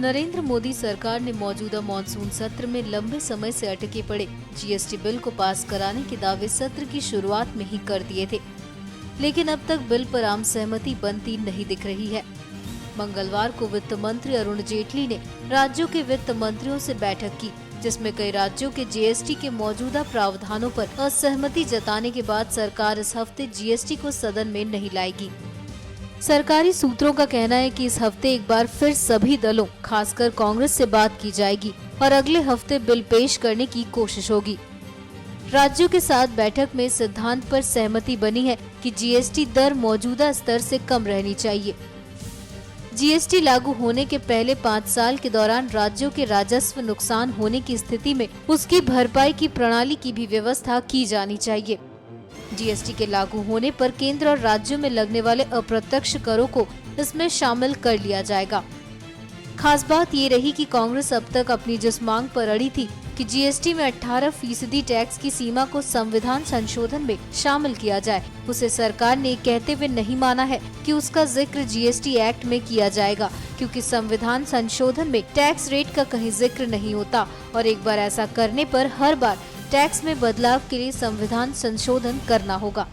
नरेंद्र मोदी सरकार ने मौजूदा मॉनसून सत्र में लंबे समय से अटके पड़े जीएसटी बिल को पास कराने के दावे सत्र की शुरुआत में ही कर दिए थे, लेकिन अब तक बिल पर आम सहमति बनती नहीं दिख रही है। मंगलवार को वित्त मंत्री अरुण जेटली ने राज्यों के वित्त मंत्रियों से बैठक की, जिसमें कई राज्यों के जीएसटी के मौजूदा प्रावधानों पर असहमति जताने के बाद सरकार इस हफ्ते जीएसटी को सदन में नहीं लाएगी। सरकारी सूत्रों का कहना है कि इस हफ्ते एक बार फिर सभी दलों, खासकर कांग्रेस से बात की जाएगी और अगले हफ्ते बिल पेश करने की कोशिश होगी। राज्यों के साथ बैठक में सिद्धांत पर सहमति बनी है कि जीएसटी दर मौजूदा स्तर से कम रहनी चाहिए। जीएसटी लागू होने के पहले 5 साल के दौरान राज्यों के राजस्व नुकसान होने की स्थिति में उसकी भरपाई की प्रणाली की भी व्यवस्था की जानी चाहिए। जीएसटी के लागू होने पर केंद्र और राज्यों में लगने वाले अप्रत्यक्ष करों को इसमें शामिल कर लिया जाएगा। खास बात ये रही कि कांग्रेस अब तक अपनी जिस मांग पर अड़ी थी कि जीएसटी में 18% टैक्स की सीमा को संविधान संशोधन में शामिल किया जाए, उसे सरकार ने कहते हुए नहीं माना है कि उसका जिक्र जीएसटी एक्ट में किया जाएगा, क्योंकि संविधान संशोधन में टैक्स रेट का कहीं जिक्र नहीं होता और एक बार ऐसा करने पर हर बार टैक्स में बदलाव के लिए संविधान संशोधन करना होगा।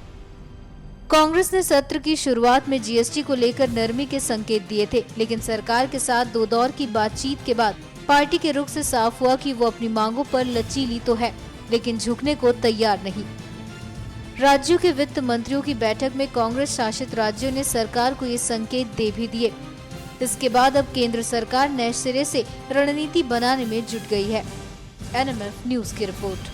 कांग्रेस ने सत्र की शुरुआत में जीएसटी को लेकर नरमी के संकेत दिए थे, लेकिन सरकार के साथ 2 दौर की बातचीत के बाद पार्टी के रुख से साफ हुआ कि वो अपनी मांगों पर लचीली तो है, लेकिन झुकने को तैयार नहीं। राज्यों के वित्त मंत्रियों की बैठक में कांग्रेस शासित राज्यों ने सरकार को ये संकेत दे भी दिए। इसके बाद अब केंद्र सरकार नए सिरे से रणनीति बनाने में जुट गई है। एनएमएफ न्यूज की रिपोर्ट।